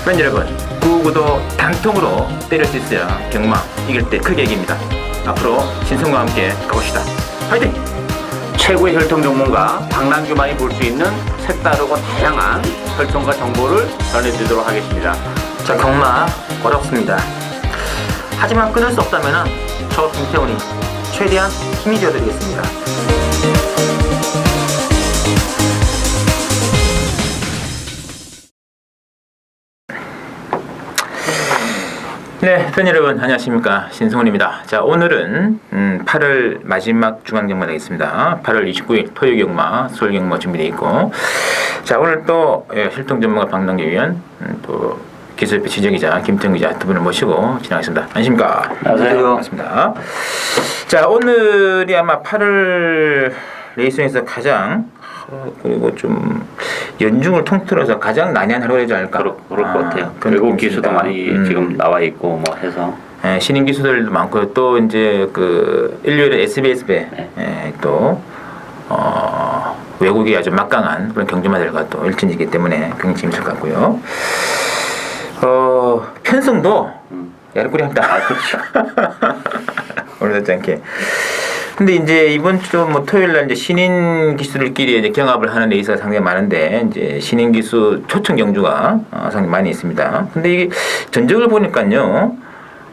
팬 여러분, 구구도 단통으로 때릴 수 있어야 경마 이길 때 크게 이깁니다. 앞으로 신성과 함께 가봅시다. 화이팅! 최고의 혈통 전문가 박남규만이 볼 수 있는 색다르고 다양한 혈통과 정보를 전해드리도록 하겠습니다. 자, 경마 어렵습니다. 하지만 끊을 수 없다면 저 김태훈이 최대한 힘이 되어드리겠습니다. 네, 팬 여러분 안녕하십니까, 신승훈입니다. 자, 오늘은 8월 마지막 중앙경마 되겠습니다. 8월 29일 토요경마, 서울경마 준비되어 있고, 자, 오늘 또 혈통 전문가 박남규 위원, 또 기술협회 지정기자 김태훈 기자 두 분을 모시고 진행하겠습니다. 안녕하십니까? 안녕하세요. 반갑습니다. 자, 오늘이 아마 8월 레이스에서 가장 그리고 좀 연중을 통틀어서 가장 난해한 하루가 되지 않을까? 그럴 것 같아요. 외국 기수도 많이 지금 나와 있고 뭐 해서 신인 기수들도 많고, 또 이제 그 일요일에 SBS배 또 외국이 아주 막강한 그런 경주마들과 또 일진이기 때문에 굉장히 재밌을 것 같고요. 편성도 야릇꾸리 합니다. 그렇죠. 오늘같지 않게. 근데 이제 이번 주 뭐 토요일 날 이제 신인 기수들끼리 이제 경합을 하는 레이스가 상당히 많은데, 이제 신인 기수 초청 경주가 상당히 많이 있습니다. 근데 이게 전적을 보니까요,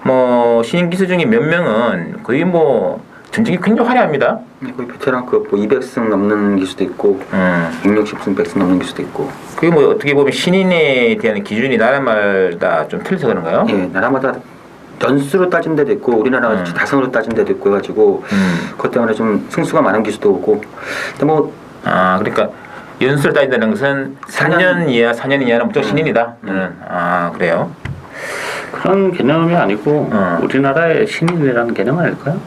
뭐 신인 기수 중에 몇 명은 거의 뭐 전적이 굉장히 화려합니다. 거의 베테랑급 뭐 200승 넘는 기수도 있고 660승 100승 넘는 기수도 있고. 그게 뭐 어떻게 보면 신인에 대한 기준이 나라마다 좀 틀려서 그런가요? 예, 나라마다 연수로 따진 데도 있고 우리나라가 다승으로 따진 데도 있고 해가지고 그것 때문에 좀 승수가 많은 기수도 오고. 근데 뭐 그러니까 연수를 따진다는 것은 4년 이하, 4년 이하는 무조건 신인이다. 그래요? 그런 개념이 아니고 우리나라의 신인이라는 개념 아닐까요?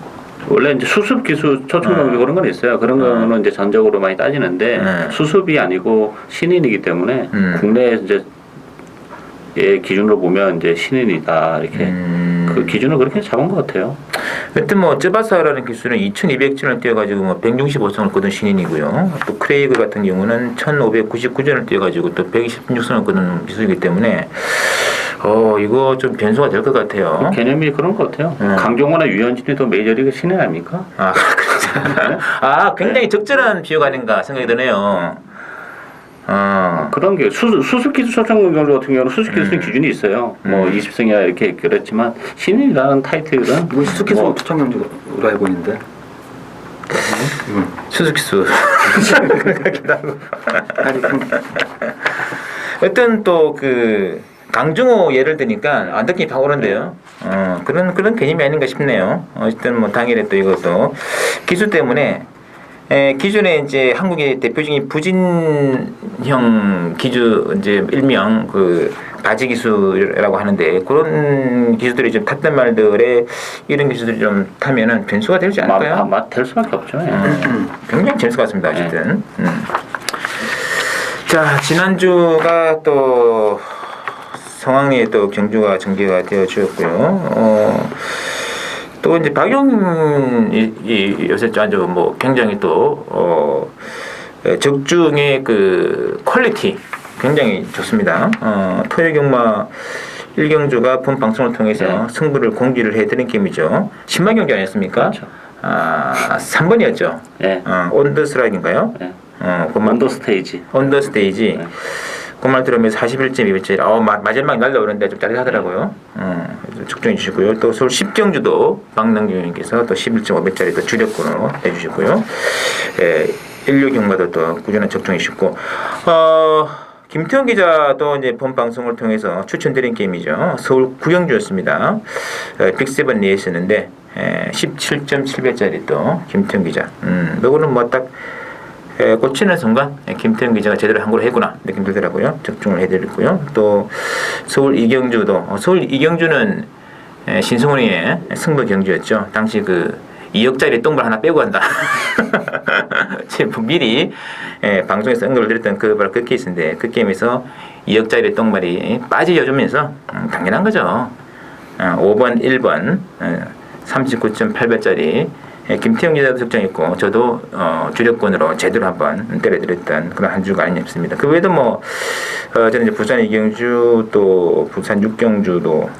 원래 이제 수습 기수 초청 경주 그런 건 있어요. 그런 거는 이제 전적으로 많이 따지는데 수습이 아니고 신인이기 때문에 국내 이제 기준으로 보면 이제 신인이다 이렇게 그 기준을 그렇게 잡은 것 같아요. 하여튼 뭐 쯔바사라는 기수는 2,200전을 뛰어가지고 뭐 165승을 거둔 신인이고요. 또 크레이그 같은 경우는 1,599전을 뛰어가지고 또 126승을 거둔 기수이기 때문에 이거 좀 변수가 될 것 같아요. 개념이 그런 것 같아요. 강정호나 유현진이 더 메이저리그 신인 아닙니까? 그렇죠. 굉장히 적절한 비유가 아닌가 생각이 드네요. 그런 게 수습 기수 초청 경주 같은 경우는 수습 기수는 기준이 있어요. 뭐 20승이나 이렇게 그랬지만 신인이라는 타이틀은 이건 수수기수 뭐 초청 경주로 알고 있는데. 수수기수. 그렇기도 하고. 아니 어떤 또 그 강정호 예를 드니까 안 느낌이 확 오는데요. 그런 개념이 아닌가 싶네요. 어쨌든 뭐 당일에 또 이것도 기수 때문에 기존에 이제 한국의 대표적인 부진형 기주, 이제 일명 그 바지 기수라고 하는데, 그런 기수들이 좀 탔던 말들에 이런 기수들이 좀 타면은 변수가 되지 않을까요? 될 수밖에 없죠. 굉장히 재밌을 것 같습니다. 어쨌든. 자, 지난주가 또 성황리에 또 경주가 전개가 되어주었고요. 또 이제 박용이 요새 아주 뭐 굉장히 또 적중의 그 퀄리티 굉장히 좋습니다. 토요경마 1경주가 본 방송을 통해서 승부를 공개를 해드린 게임이죠. 10만 경기 아니었습니까? 그렇죠. 3번이었죠. 네. 온더스라이크인가요? 네. 언더스테이지. 언더스테이지. 네. 그 말 들으면 41.2배짜리 마지막 날라오는데 좀 짜릿하더라고요. 적중해 주시고요. 또 서울 10경주도 박남규님께서 또 11.5배짜리 또 주력권으로 해주시고요. 16 경마도 또 꾸준한 적중해 주셨고, 김태훈 기자도 이제 본 방송을 통해서 추천드린 게임이죠. 서울 9경주였습니다. 빅7 레이스였는데 17.7배짜리 또 김태훈 기자. 이거는 뭐 딱 꽂히는 순간 김태훈 기자가 제대로 한 걸 했구나 느낌 들더라고요. 적중을 해드렸고요. 또 서울 2경주도 서울 2경주는 신승훈이의 승부 경주였죠. 당시 그 2억짜리 똥발 하나 빼고 간다. 지금 미리 방송에서 언급을 드렸던 바로 그 케이스인데, 그 게임에서 2억짜리 똥발이 빠지려주면서 당연한 거죠. 5번, 1번 39.8배짜리 김태형 기자도 적정했고 저도 주력권으로 제대로 한번 때려드렸던 그런 한 주가 아니었습니다. 그 외에도 뭐 저는 이제 부산 이경주 또 부산 육경주도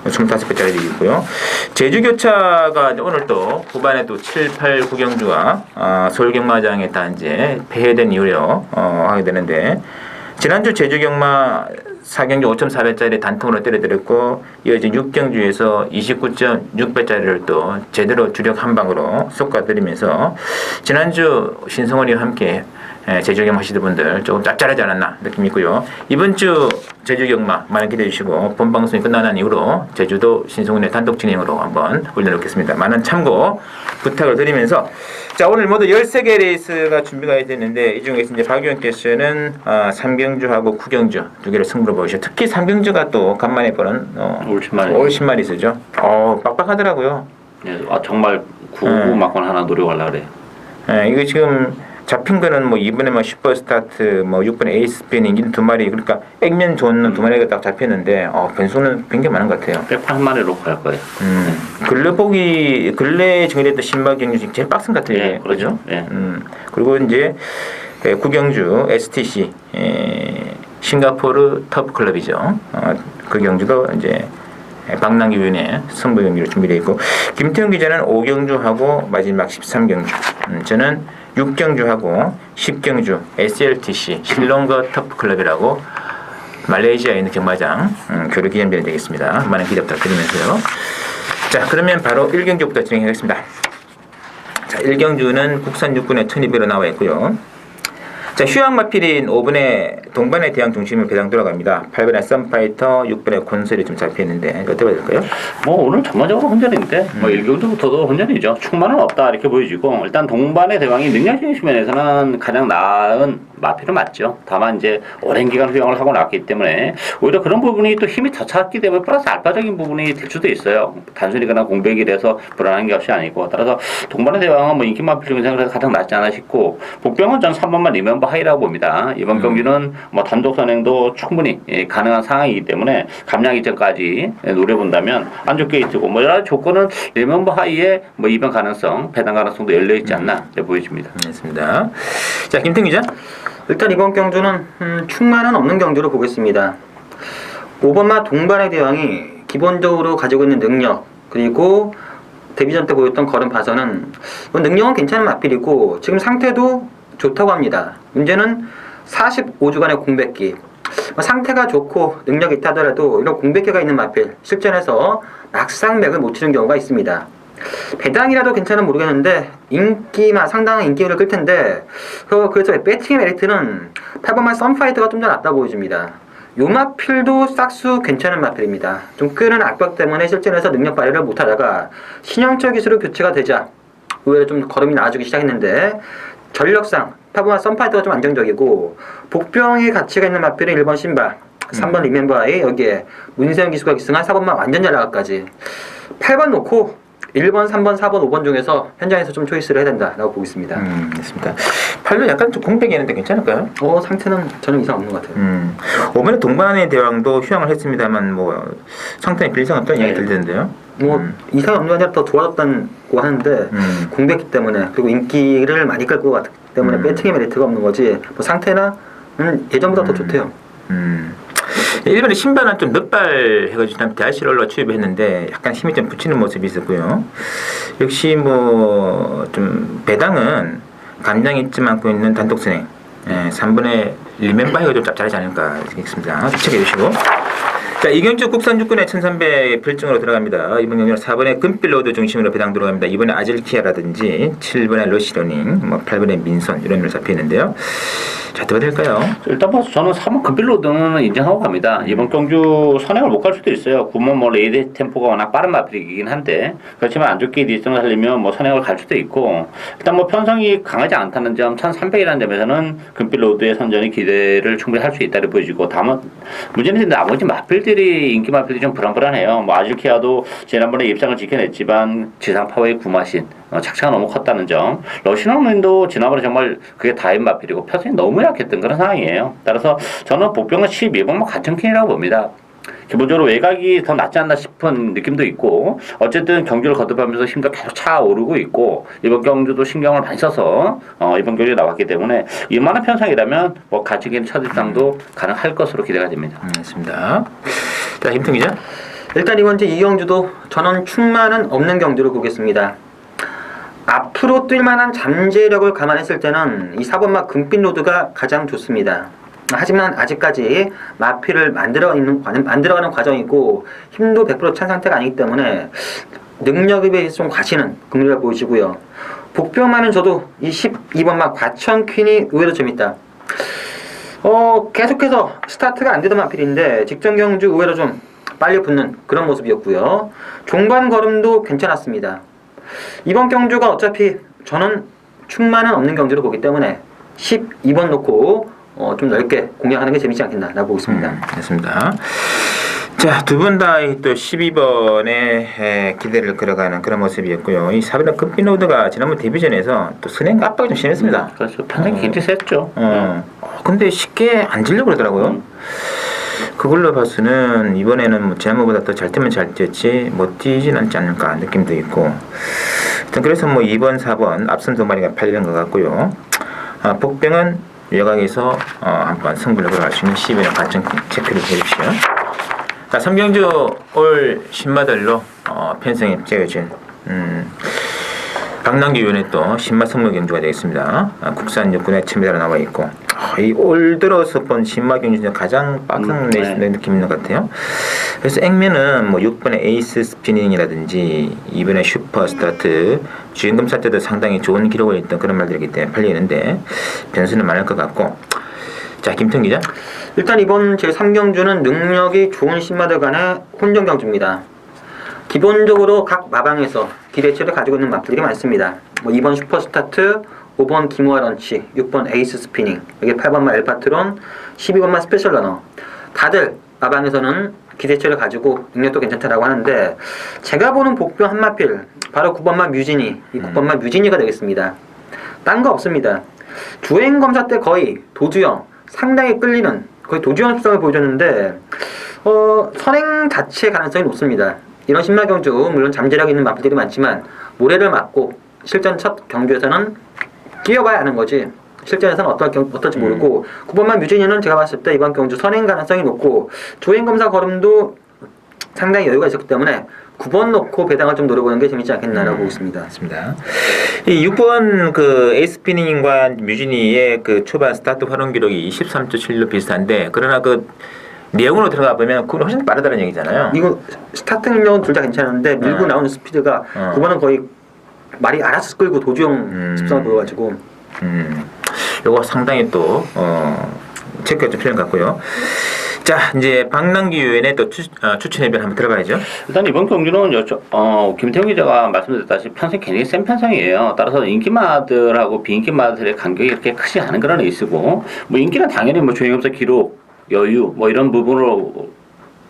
25배짜리 있고요. 제주교차가 오늘 또 후반에 또 7, 8, 9경주가 서울경마장에 다 이제 폐회된 이후로 하게 되는데 지난주 제주경마 4경주 5.4배짜리 단통으로 때려드렸고 이어진 6경주에서 29.6배짜리를 또 제대로 주력 한 방으로 쏟아드리면서 지난주 신성원이와 함께 제주경마 하시던 분들 조금 짭짤하지 않았나 느낌이 있고요. 이번 주 제주경마 많이 기대해 주시고 본 방송이 끝나는 이후로 제주도 신성훈의 단독 진행으로 한번 올려놓겠습니다. 많은 참고 부탁을 드리면서 자 오늘 모두 13개 레이스가 준비가 되는데 이 중에서 이제 박 의원께서는 3경주하고 9경주 두 개를 승부로 보이셔. 특히 3경주가 또 간만에 보는 올 신마리스죠. 빡빡하더라고요. 네, 정말 구구 막건 하나 노려가려고 그래요. 이거 지금 잡힌 거는 뭐 이번에 뭐 슈퍼스타트 뭐 6번에 에이스펜 인기는 2마리 그러니까 액면 좋은 2마리가 딱 잡혔는데 변수는 굉장히 많은 것 같아요. 백판 한 마리로 갈 거예요. 근래 정해졌던 신마 경주 중에 제일 빡센 것 같아요. 네, 그렇죠. 네. 그리고 이제 구경주 STC 싱가포르 터프 클럽이죠. 그 경주도 이제 박남기 위원의 승부 경기로 준비되어 있고 김태형 기자는 5경주하고 마지막 13경주 저는 6경주하고 10경주 SLTC 실롱거 터프 클럽이라고 말레이시아에 있는 경마장 교류 기념전이 되겠습니다. 많은 기대 부탁드리면서요. 자 그러면 바로 1경주부터 진행하겠습니다. 자 1경주는 국산 육군의 1200으로 나와 있고요. 자 휴양마필인 5번의 동반의 대항 중심을 배당 돌아갑니다. 8번의 썬파이터, 6번의 곤설이 좀 잡혀있는데 어떻게 봐야 될까요? 뭐 오늘 전반적으로 혼전인데 뭐 1경주부터도 혼전이죠. 충만은 없다 이렇게 보여지고 일단 동반의 대왕이 능력적인 측면에서는 가장 나은 마필은 맞죠. 다만 이제 오랜 기간 휴양을 하고 났기 때문에 오히려 그런 부분이 또 힘이 더 찼기 때문에 플러스 알파적인 부분이 될 수도 있어요. 단순히 그냥 공백이라서 불안한 게 없이 아니고 따라서 동반의 대왕은 뭐 인기 마필 중에서 가장 낫지 않아 싶고 복병은 전 3번만 리멤버 하이라고 봅니다. 이번 경기는 뭐 단독 선행도 충분히 가능한 상황이기 때문에 감량 이전까지 노려본다면 안쪽 게이트고 뭐 여러 가지 조건은 리멤버 하이에 뭐 이변 가능성, 배당 가능성도 열려 있지 않나 보여집니다. 알겠습니다. 자 김태형 기자. 일단 이번 경주는 충만은 없는 경주로 보겠습니다. 5번마 동반의 대왕이 기본적으로 가지고 있는 능력 그리고 데뷔전 때 보였던 걸음 봐서는 능력은 괜찮은 마필이고 지금 상태도 좋다고 합니다. 문제는 45주간의 공백기 상태가 좋고 능력이 있다 하더라도 이런 공백기가 있는 마필 실전에서 막상 맥을 못 치는 경우가 있습니다. 배당이라도 괜찮으면 모르겠는데 상당한 인기를 끌 텐데 그래서 배팅의 메리트는 8번만 썬파이터가 좀 더 낫다 보여집니다. 요 마필도 싹수 괜찮은 마필입니다. 좀 끄는 압박 때문에 실전에서 능력 발휘를 못하다가 신형철 기술로 교체가 되자 의외로 좀 걸음이 나아지기 시작했는데 전력상 8번만 썬파이터가 좀 안정적이고 복병의 가치가 있는 마필은 1번 신바 3번 리멤버아이 여기에 문세영 기수가 기승한 4번만 완전 연락까지 8번 놓고 1번, 3번, 4번, 5번 중에서 현장에서 좀 초이스를 해야 된다라고 보고 있습니다. 됐습니다. 8번 약간 좀 공백이 있는데 괜찮을까요? 상태는 전혀 이상 없는 것 같아요. 5번에 동반의 대왕도 휴양을 했습니다만 뭐 상태는 별 이상 없다는 이야기 들리던데요. 이상이 없는 게 아니라 더 좋아졌다고 하는데 공백기 때문에 그리고 인기를 많이 끌 것 같기 때문에 배팅의 메리트가 없는 거지 상태나 예전보다 더 좋대요. 1번에 신발은 좀 늦발 해가지고 대하실로 취입했는데 약간 힘이 좀 붙이는 모습이 있었고요. 역시 뭐 좀 배당은 감량 있지 않고 있는 단독 선행 3번에 리멤버가 좀 짭짤하지 않을까 싶습니다. 체크해 주시고 자 이경주 국산 육군의 1300 필증으로 들어갑니다. 이번 경기는 4번에 금필로드 중심으로 배당 들어갑니다. 이번에 아질키아라든지 7번에 러시러닝 8번에 민선 이런 걸 잡혀있는데요. 자 어떻게 될까요? 일단 뭐 저는 3번 금필로드는 인정하고 갑니다. 이번 경주 선행을 못 갈 수도 있어요. 9번 뭐 레이드 템포가 워낙 빠른 마필이긴 한데 그렇지만 안 좋게 디스턴을 살리면 뭐 선행을 갈 수도 있고 일단 뭐 편성이 강하지 않다는 점 1300이라는 점에서는 금필로드의 선전이 기대를 충분히 할 수 있다고 보여지고 다만 문제는 나머지 마필들이 인기 마필들이 좀 불안불안해요. 뭐 아질키아도 지난번에 입상을 지켜냈지만 지상 파워의 구마신 착차가 너무 컸다는 점. 러시아는도 지난번에 정말 그게 다인 마필이고 표정이 너무 약했던 그런 상황이에요. 따라서 저는 복병은 12번만 같은 캔이라고 봅니다. 기본적으로 외곽이 더 낫지 않나 싶은 느낌도 있고 어쨌든 경주를 거듭하면서 힘도 계속 차오르고 있고 이번 경주도 신경을 많이 써서 이번 경주에 나왔기 때문에 이만한 편성이라면 뭐 가지기는 첫 입장도 가능할 것으로 기대가 됩니다. 알겠습니다. 자, 김통 기자. 일단 이번 주 이 경주도 저는 충만은 없는 경주를 보겠습니다. 앞으로 뛸 만한 잠재력을 감안했을 때는 이 4번마 금빛 로드가 가장 좋습니다. 하지만 아직까지 마필을 만들어가는 과정이고 힘도 100% 찬 상태가 아니기 때문에 능력에 비해서 좀 과시는 긍정을 보이시고요. 복병만은 저도 이 12번마 과천 퀸이 의외로 재밌다. 계속해서 스타트가 안 되던 마필인데 직전 경주 의외로 좀 빨리 붙는 그런 모습이었고요. 종반 걸음도 괜찮았습니다. 이번 경주가 어차피 저는 충만은 없는 경주로 보기 때문에 12번 놓고 좀 넓게 공략하는 게 재밌지 않겠나 보고 있습니다. 됐습니다. 자, 두 분 다 또 12번에 기대를 걸어가는 그런 모습이었고요. 이 4번의 금빛로드가 지난번 데뷔전에서 또 선행 압박이 좀 심했습니다. 그렇죠. 편성이 굉장히 셌죠. 근데 쉽게 안 지려고 그러더라고요. 그걸로 봐서는 이번에는 뭐 지난번보다 더 잘 뛰면 잘 뛰었지 못 뛰진 않지 않을까 느낌도 있고. 하여튼 그래서 뭐 2번, 4번 앞선 두 마리가 팔리는 것 같고요. 복병은 외곽에서 한번 승부를 걸어갈 수 있는 12번 과정 체크를 해주십시오. 자, 삼경주 올 신마들로 편성에 째어진 박남기 위원회 또 신마 선물 경주가 되겠습니다. 국산 육군에 첨예로 나와 있고 이 올 들어서 본 신마 경주 중 가장 빡상 내는 느낌 있는 것 같아요. 그래서 액면은 뭐 6번의 에이스 스피닝이라든지 2번의 슈퍼 스타트 주인금 살 때도 상당히 좋은 기록을 했던 그런 말들이기 때문에 팔리는데 변수는 많을 것 같고. 자, 김통 기자. 일단 이번 제3경주는 능력이 좋은 신마들 간의 혼전 경주입니다. 기본적으로 각 마방에서 기대치를 가지고 있는 마필들이 많습니다. 뭐 2번 슈퍼스타트, 5번 기모아 런치, 6번 에이스 스피닝, 여기 8번마 엘파트론, 12번마 스페셜 러너. 다들 마방에서는 기대치를 가지고 능력도 괜찮다라고 하는데 제가 보는 복병 한 마필 바로 9번마 뮤지니, 이 9번마 뮤지니가 되겠습니다. 딴 거 없습니다. 주행 검사 때 거의 도주형 상당히 끌리는 거의 도주형 수성을 보여줬는데 선행 자체 가능성이 높습니다. 이런 신마 경주 물론 잠재력 있는 마필들이 많지만 모래를 맞고 실전 첫 경주에서는 끼어봐야 하는 거지 실전에서는 어떨지 모르고 9번만 뮤지니는 제가 봤을 때 이번 경주 선행 가능성이 높고 주행 검사 걸음도 상당히 여유가 있었기 때문에 9번 놓고 배당을 좀 노려보는 게 재밌지 않겠나라고 보고 있습니다. 맞습니다. 이 6번 그 에이스피닝과 뮤지니의 그 초반 스타트 활용 기록이 13.7로 비슷한데 그러나 그 내용으로 들어가 보면 그건 훨씬 빠르다는 얘기잖아요. 이거 스타트 능력은 둘 다 괜찮은데 밀고 나오는 스피드가 9번은 거의 말이 알아서 끌고 도주형 습성을 보여가지고 요거 상당히 또 체크가 좀 필요한 것 같고요. 자, 이제 박남기 위원의 또 추천해변 한번 들어가야죠. 일단 이번 경주는 김태형 기자가 말씀드렸다시피 편성이 굉장히 센 편성이에요. 따라서 인기마들하고 비인기마들의 간격이 그렇게 크지 않은 그런 레이스고 뭐 인기는 당연히 뭐 주행검사 기록, 여유 뭐 이런 부분으로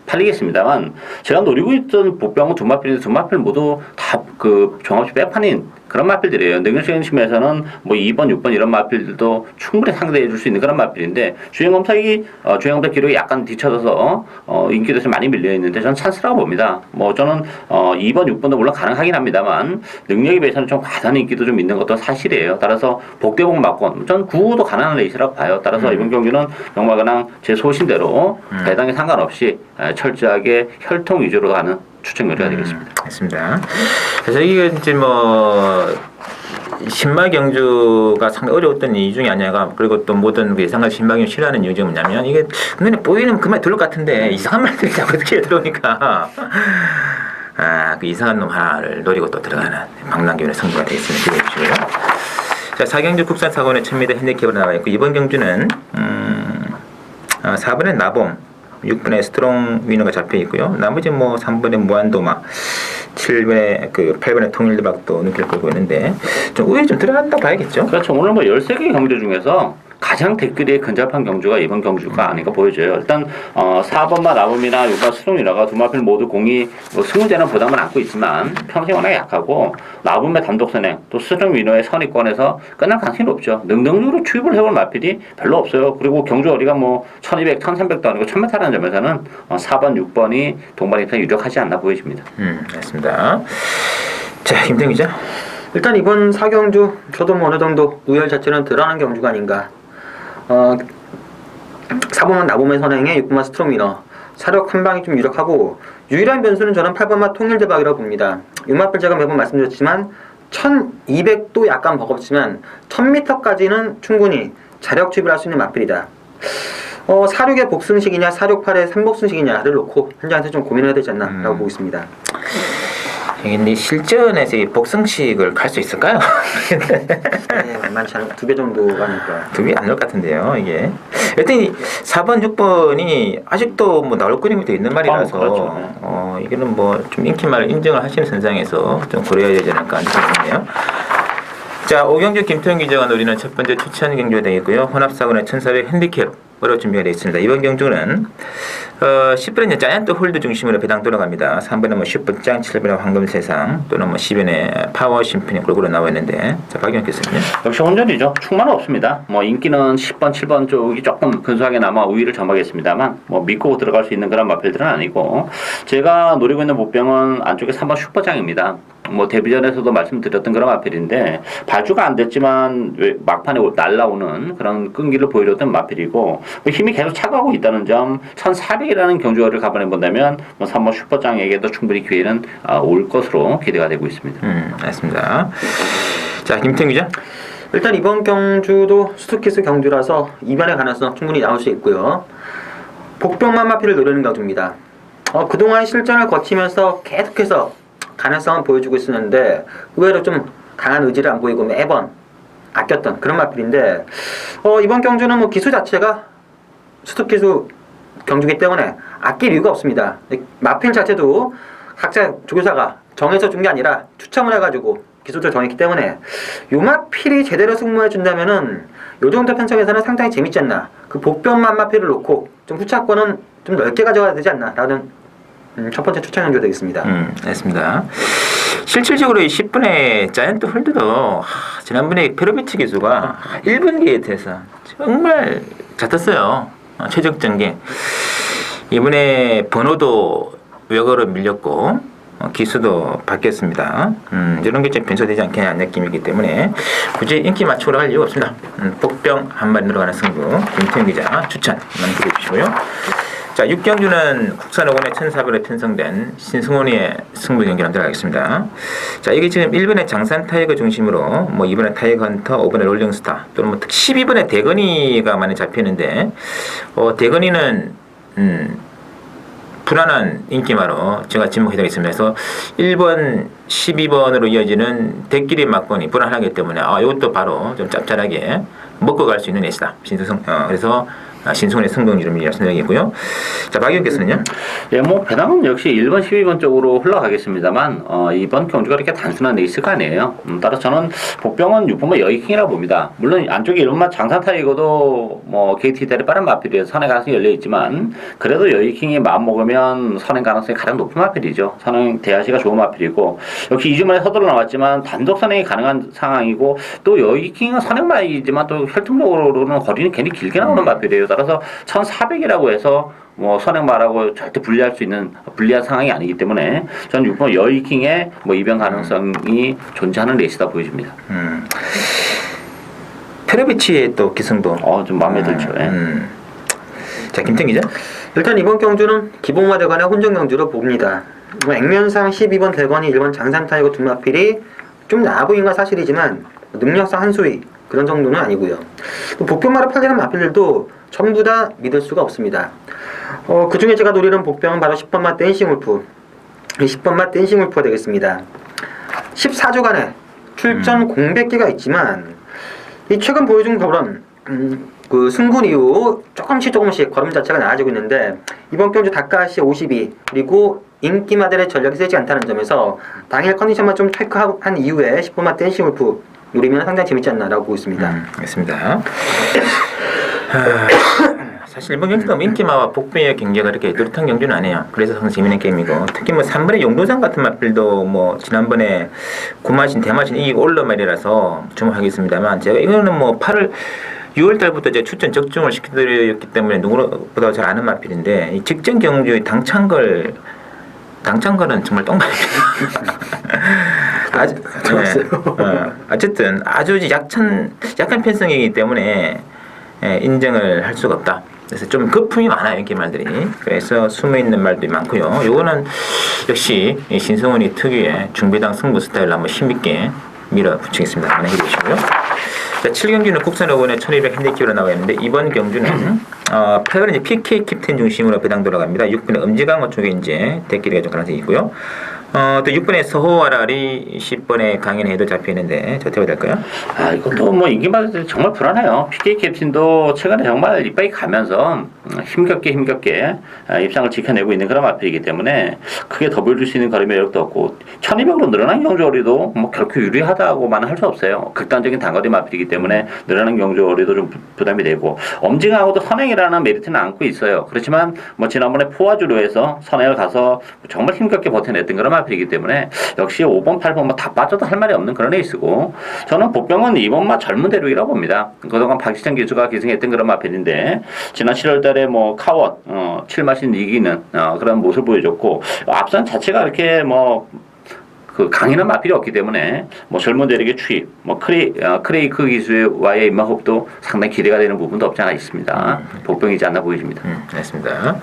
팔리겠습니다만 제가 노리고 있던 복병은 두 마필인데 두 마필 모두 다 그 종합시 빼판인 그런 마필들이에요. 능력적인 측면에서는 뭐 2번, 6번 이런 마필들도 충분히 상대해 줄 수 있는 그런 마필인데 주행검사 기록이 약간 뒤쳐져서 인기도 좀 많이 밀려 있는데 저는 찬스라고 봅니다. 뭐 저는 2번, 6번도 물론 가능하긴 합니다만 능력에 비해서는 좀 과다한 인기도 좀 있는 것도 사실이에요. 따라서 복대복 맞건 저는 9호도 가능한 레이스라고 봐요. 따라서 이번 경기는 정말 그냥 제 소신대로 배당에 상관없이 철저하게 혈통 위주로 가는 추천 요리가 되겠습니다. 알겠습니다. 그래서 이게 이제 뭐 신마 경주가 상당히 어려웠던 이유 중에 하나가 그리고 또 모든 예상과 신마 경주 싫어하는 이유 중에 뭐냐면 이게 눈에 보이는 그 말 들을 것 같은데 이상한 말들이 자꾸 어떻게 들어오니까 그 이상한 놈 하나를 노리고 또 들어가는 박남기원의 승부가 되겠습니다. 기대해 주시고요. 자, 4경주 국산 사고는 1000m 핸디캡으로 나와 있고 이번 경주는 4번의 나봄 6번에 스트롱 위너가 잡혀 있고요. 나머지 뭐 3번에 무한도마, 7번에 8번에 통일대박도 눈길 끌고 있는데 좀 우회 좀 들어간다고 봐야겠죠. 그렇죠. 오늘 뭐 13개 경주 중에서 가장 댓글에 근접한 경주가 이번 경주가 아닌가 보여져요. 일단 4번마 나범이나 6번 수롱이라가 두 마필 모두 공이 뭐 20대는 부담을 안고 있지만 평소에 워낙 약하고 나범의 단독 선행 또 수롱 위너의 선입권에서 끝날 가능성이 높죠. 능동적으로 투입을 해볼 마필이 별로 없어요. 그리고 경주 거리가 뭐 1200, 1300도 아니고 1000m라는 점에서는 4번, 6번이 동반 입상 유력하지 않나 보여집니다. 알겠습니다. 자, 김태형 기자. 일단 이번 4경주 저도 뭐 어느 정도 우열 자체는 드러난 경주가 아닌가. 4번만 나봄의 선행에 6번만 스트롱미너 사력 한 방이 좀 유력하고 유일한 변수는 저는 8번만 통일대박이라고 봅니다. 육마필 제가 매번 말씀드렸지만 1200도 약간 버겁지만 1000m까지는 충분히 자력 투입을 할 수 있는 마필이다. 46의 복승식이냐 468의 3복승식이냐를 놓고 현장에서 좀 고민해야 되지 않나 라고 보고 있습니다. 근데 실전에서 이 복승식을 갈 수 있을까요? 네, 만만치 않은 2배 정도가 아닐까. 2배 안 나올 것 같은데요, 이게. 일단 4번, 6번이 아직도 뭐 나올 거림이 돼 있는 말이라서, 그렇죠. 이거는 뭐 좀 인기말을 인정을 하시는 선상에서 좀 고려해야 되지 않을까 싶네요. 자, 오경주 김태형 기자가 노리는 첫 번째 추천 경주가 되겠고요. 혼합사고는 1400 핸디캡으로 준비가 되어 있습니다. 이번 경주는 10번은 자이언트 홀드 중심으로 배당 돌아갑니다. 3번은 뭐 슈퍼짱, 7번은 황금세상, 또는 뭐 10번에 파워 심포니 골고루 나와 있는데, 자, 박영 교수님. 역시 혼전이죠. 충만은 없습니다. 뭐 인기는 10번, 7번 쪽이 조금 근소하게 남아 우위를 점하겠습니다만 뭐 믿고 들어갈 수 있는 그런 마필들은 아니고, 제가 노리고 있는 목병은 안쪽에 3번 슈퍼짱입니다. 뭐 데뷔전에서도 말씀드렸던 그런 마필인데 발주가 안 됐지만 막판에 날라오는 그런 끈기를 보여줬던 마필이고 힘이 계속 차가고 있다는 점 1400이라는 경주를 가번해 본다면 뭐 3번 슈퍼짱에게도 충분히 기회는 올 것으로 기대가 되고 있습니다. 알겠습니다. 자, 김태형 기자. 일단 이번 경주도 수수께끼 경주라서 이변의 가능성 충분히 나올 수 있고요. 복병만 마필을 노리는 경주입니다. 그동안 실전을 거치면서 계속해서 가능성은 보여주고 있었는데 의외로 좀 강한 의지를 안 보이고 매번 아꼈던 그런 마필인데 이번 경주는 뭐 기수 자체가 수습기수 경주기 때문에 아낄 이유가 없습니다. 마필 자체도 각자 조교사가 정해서 준 게 아니라 추첨을 해가지고 기수도 정했기 때문에 요 마필이 제대로 승부해 준다면은 요 정도 편성에서는 상당히 재밌지 않나. 그 복변만 마필을 놓고 좀 후차권은 좀 넓게 가져가야 되지 않나 라는 첫 번째 추천 경주가 되겠습니다. 알겠습니다. 실질적으로 이 10분의 자이언트 홀드도 지난번에 페로비치 기수가 1분 게이트에서 정말 잘 떴어요. 최적전개. 이번에 번호도 외곽으로 밀렸고 기수도 바뀌었습니다. 이런 게 좀 변수되지 않겠냐 느낌이기 때문에 굳이 인기 맞추러 할 이유가 없습니다. 복병 한 마리 들어가는 승부 김태형 기자 추천 기대해 주시고요. 자, 6경주는 국산오건의 1400에 편성된 신승훈이의 승부 경기를 들어가겠습니다. 자, 이게 지금 1번의 장산 타이거 중심으로 뭐 2번의 타이거 헌터, 5번의 롤링스타, 또는 뭐 12번의 대건이가 많이 잡히는데, 대건이는 불안한 인기마로 제가 지목해드리겠습니다. 그래서 1번, 12번으로 이어지는 대끼리 막건이 불안하기 때문에 이것도 바로 좀 짭짤하게 먹고 갈 수 있는 애시다. 그래서 신승훈의 승부용 이름이라 생각이고요. 자, 박영 교수는요? 예, 뭐 배당은 역시 1번, 12번 쪽으로 흘러가겠습니다만 이번 경주가 그렇게 단순한 레이스가 아니에요. 따라서 저는 복병은 6번만 여의킹이라고 봅니다. 물론 안쪽에 1번만 장산타이거도 뭐 KT 대를 빠른 마필이어서 선행 가능성이 열려 있지만 그래도 여의킹이 마음 먹으면 선행 가능성이 가장 높은 마필이죠. 선행 대하시가 좋은 마필이고 역시 2주 만에 서둘러 나왔지만 단독 선행이 가능한 상황이고 또 여의킹은 선행마이지만 또 혈통적으로는 거리는 괜히 길게 나오는 마필이에요. 따라서 1400이라고 해서 뭐 선행마라고 절대 불리한 상황이 아니기 때문에 저는 6번 여의킹의 뭐 이변 가능성이 존재하는 레이스다 보여집니다. 페로비치의 또 기승도 좀 마음에 들죠. 예. 자, 김태형 기자. 일단 이번 경주는 기본화 대관의 혼전 경주로 봅니다. 액면상 12번 대건이 1번 장산 타이거 두 마필이 좀 나아 보이는 건 사실이지만 능력상 한 수위 그런 정도는 아니고요. 복병마를 팔리는 마필들도 전부 다 믿을 수가 없습니다. 그 중에 제가 노리는 복병은 바로 10번마 댄싱 울프. 10번마 댄싱 울프가 되겠습니다. 14주간의 출전 공백기가 있지만 이 최근 보여준 걸음 그 승군 이후 조금씩 걸음 자체가 나아지고 있는데 이번 경주 다카시 52 그리고 인기 마델의 전력이 세지 않다는 점에서 당일 컨디션만 좀 체크한 이후에 10번마 댄싱 울프 노리면 상당히 재밌지 않나라고 보고 있습니다. 알겠습니다. 사실 이번 경기도 인기마와 복부의 경기가 그렇게 뚜렷한 경기는 아니에요. 그래서 상당히 재밌는 게임이고, 특히 뭐 3번의 용도상 같은 마필도 뭐 지난번에 구마신 대마신 이기고 올라온 말이라서 주목하겠습니다만, 제가 이거는 뭐 6월 달부터 제가 추천 적중을 시켜드렸기 때문에 누구보다 잘 아는 마필인데, 이 직전 경주의 당찬걸은 정말 똥말입니다. 어쨌든 아주 약한 편성이기 때문에 인정을 할 수가 없다. 그래서 좀 거품이 많아요, 인기 말들이. 그래서 숨어있는 말들이 많고요. 요거는 역시 이 신성훈이 특유의 중배당 승부 스타일로 한번 힘있게 밀어붙이겠습니다. 많이 해주시고요. 자, 7경주는 국산 5번에 1200 핸디캡으로 나와 있는데, 이번 경주는 8번은 이제 PK 캡틴 중심으로 배당 돌아갑니다. 6번에 엄지강호 쪽에 이제 대끼리가 좀 가능성이 있고요. 또 6번에 서호와라리, 10번에 강인해도 잡혀있는데, 저 어떻게 될까요? 이것도 뭐 인기마들 정말 불안해요. PK 캡틴도 최근에 정말 이빨이 가면서 힘겹게 입상을 지켜내고 있는 그런 마필이기 때문에 크게 더 보여줄 수 있는 걸음 매력도 없고, 1200으로 늘어난 경주거리도 뭐 결코 유리하다고만 할 수 없어요. 극단적인 단거리 마필이기 때문에 늘어난 경주거리도 좀 부담이 되고, 엄징하고도 선행이라는 메리트는 안고 있어요. 그렇지만 뭐 지난번에 포화주로 해서 선행을 가서 정말 힘겹게 버텨냈던 그런 마필이기 때문에 역시 5번, 8번 뭐 다 빠져도 할 말이 없는 그런 에이스고, 저는 복병은 2번마 젊은 대륙이라고 봅니다. 그동안 박지천 기수가 기승했던 그런 마필인데, 지난 7월 달에 뭐 카원 7마신 이기는 그런 모습을 보여줬고, 앞선 자체가 이렇게 뭐 그 강인한 마필이 없기 때문에 뭐 젊은 대륙의 추입, 뭐 크레이크 기수와의 입막호흡도 상당히 기대가 되는 부분도 없지 않아 있습니다. 복병이지 않나 보여집니다. 알겠습니다.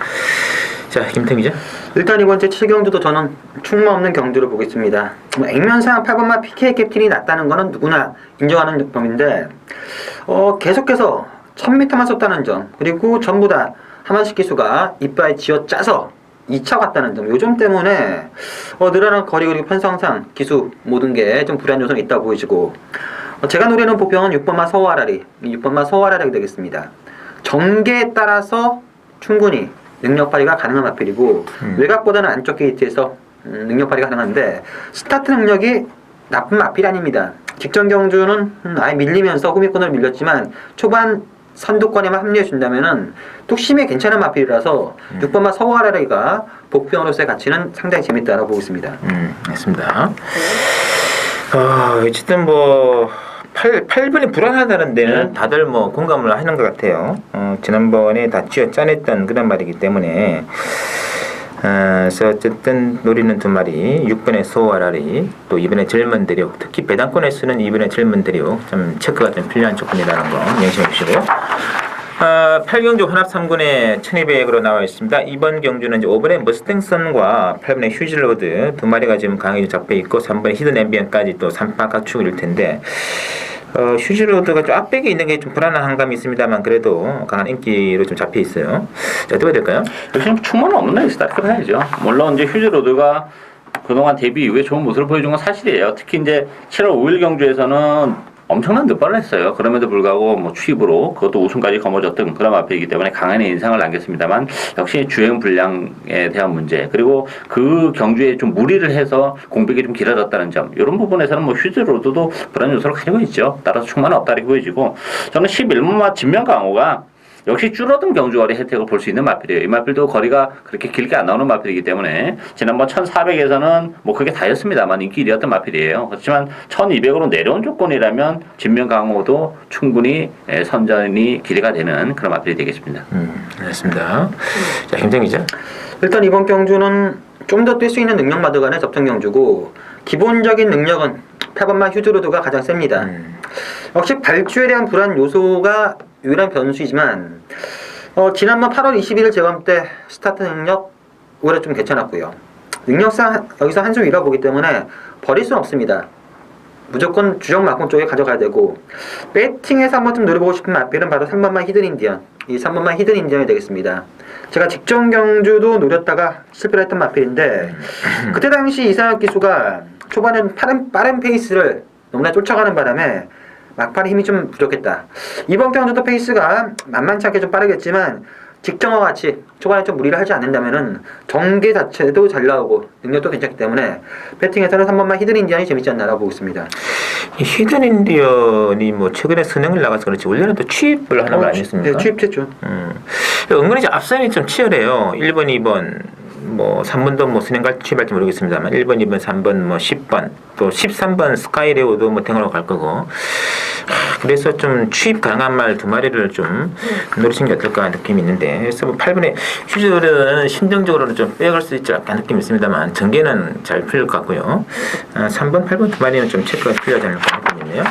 자, 김태 기자. 일단 이번 주 7경주도 저는 충마 없는 경주를 보겠습니다. 액면상 8번마 PK 캡틴이 낫다는 거는 누구나 인정하는 점인데, 계속해서 1000m만 쏟다는 점, 그리고 전부 다 하만식 기수가 이빨 쥐어 짜서 2차 갔다는 점, 요 점 때문에 늘어난 거리 그리고 편성상 기수 모든 게 좀 불안 요소는 있다고 보이시고, 제가 노리는 보평은 6번마 서호아라리, 6번마 서호아라리 되겠습니다. 전개에 따라서 충분히 능력 발휘가 가능한 마필이고, 외곽보다는 안쪽 게이트에서 능력 발휘가 가능한데, 스타트 능력이 나쁜 마필이 아닙니다. 직전 경주는 아예 밀리면서 후미권으로 밀렸지만 초반 선두권에만 합류해준다면은 뚝심에 괜찮은 마필이라서 6번마 서호아라리가 복병으로서의 가치는 상당히 재밌다고 보고 있습니다. 알겠습니다. 어쨌든 뭐 8번이 불안하다는 데는 다들 뭐 공감을 하는 것 같아요. 지난번에 다 쥐어 짜냈던 그런 말이기 때문에, 그래서 어쨌든 노리는 두 마리, 6번의 소아라리, 또 이번에 젊은 대륙, 특히 배당권에서는 이번에 젊은 대륙 좀 체크가 좀 필요한 조건이라는 거 명심해 주시고요. 8경주 혼합 3군에 1200으로 나와 있습니다. 이번 경주는 이제 5번의 머스탱선과 8번의 휴질로드 두 마리가 지금 강하게 잡혀 있고, 3번의 히든 앰비언까지 또 3박 각축일 텐데, 휴지로드가 좀 앞백에 있는 게 좀 불안한 감이 있습니다만, 그래도 강한 인기로 좀 잡혀 있어요. 자, 어떻게 될까요? 역시 충만 없는 에이스다 이렇게 봐야죠. 물론 이제 휴지로드가 그동안 데뷔 이후에 좋은 모습을 보여준 건 사실이에요. 특히 이제 7월 5일 경주에서는 엄청난 득발을 했어요. 그럼에도 불구하고 뭐 추입으로 그것도 우승까지 거머졌던 그런 마필이기 때문에 강한 인상을 남겼습니다만, 역시 주행 분량에 대한 문제, 그리고 그 경주에 좀 무리를 해서 공백이 좀 길어졌다는 점, 이런 부분에서는 뭐 휴즈로드도 불안 요소를 가지고 있죠. 따라서 충만은 없다 이렇게 보여지고, 저는 11번마 진명강호가 역시 줄어든 경주거리 혜택을 볼 수 있는 마필이에요. 이 마필도 거리가 그렇게 길게 안 나오는 마필이기 때문에 지난번 1400에서는 뭐 그게 다였습니다만 인기 1위였던 마필이에요. 그렇지만 1200으로 내려온 조건이라면 진명강호도 충분히 선전이 기대가 되는 그런 마필이 되겠습니다. 알겠습니다. 자, 김정 기자. 일단 이번 경주는 좀 더 뛸 수 있는 능력마다 간의 접전 경주고, 기본적인 능력은 8번마 휴즈로드가 가장 셉니다. 역시 발주에 대한 불안 요소가 유일한 변수이지만, 지난번 8월 21일 재검 때 스타트 능력 오히려 좀 괜찮았고요. 능력상 여기서 한수 위라 보기 때문에 버릴 수는 없습니다. 무조건 주력 막공 쪽에 가져가야 되고, 배팅에서 한번 좀 노려보고 싶은 마필은 바로 3번만 히든 인디언, 이 3번만 히든 인디언이 되겠습니다. 제가 직전 경주도 노렸다가 실패를 했던 마필인데, 그때 당시 이상혁 기수가 초반엔 빠른 페이스를 너무나 쫓아가는 바람에 막판에 힘이 좀 부족했다. 이번 경주도 페이스가 만만치 않게 좀 빠르겠지만, 직전과 같이 초반에 좀 무리를 하지 않는다면은 전개 자체도 잘 나오고 능력도 괜찮기 때문에 배팅에서는 3번만 히든 인디언이 재밌지 않나라고 보고 있습니다. 이 히든인디언이 뭐 최근에 선행을 나가서 그렇지 원래는 또 취입을 하는 거 아니었습니까? 네, 취입했죠. 은근히 이제 앞선이 좀 치열해요. 1번, 2번, 뭐 3번도 뭐 선행갈 취입할지 모르겠습니다만 1번, 2번, 3번, 뭐 10번, 또 13번 스카이레오도 뭐 탱으로 갈 거고. 그래서 좀 취입 가능한 말 두 마리를 좀 노리신 게 어떨까 하는 느낌이 있는데, 그래서 뭐 8번에 휴즈들은 심정적으로는 좀 빼갈 수 있지 않을까 느낌이 있습니다만 전개는 잘 풀릴 것 같고요. 3번, 8번 두 마리는 좀 체크가 필요하지 않을까 느낌이 있네요.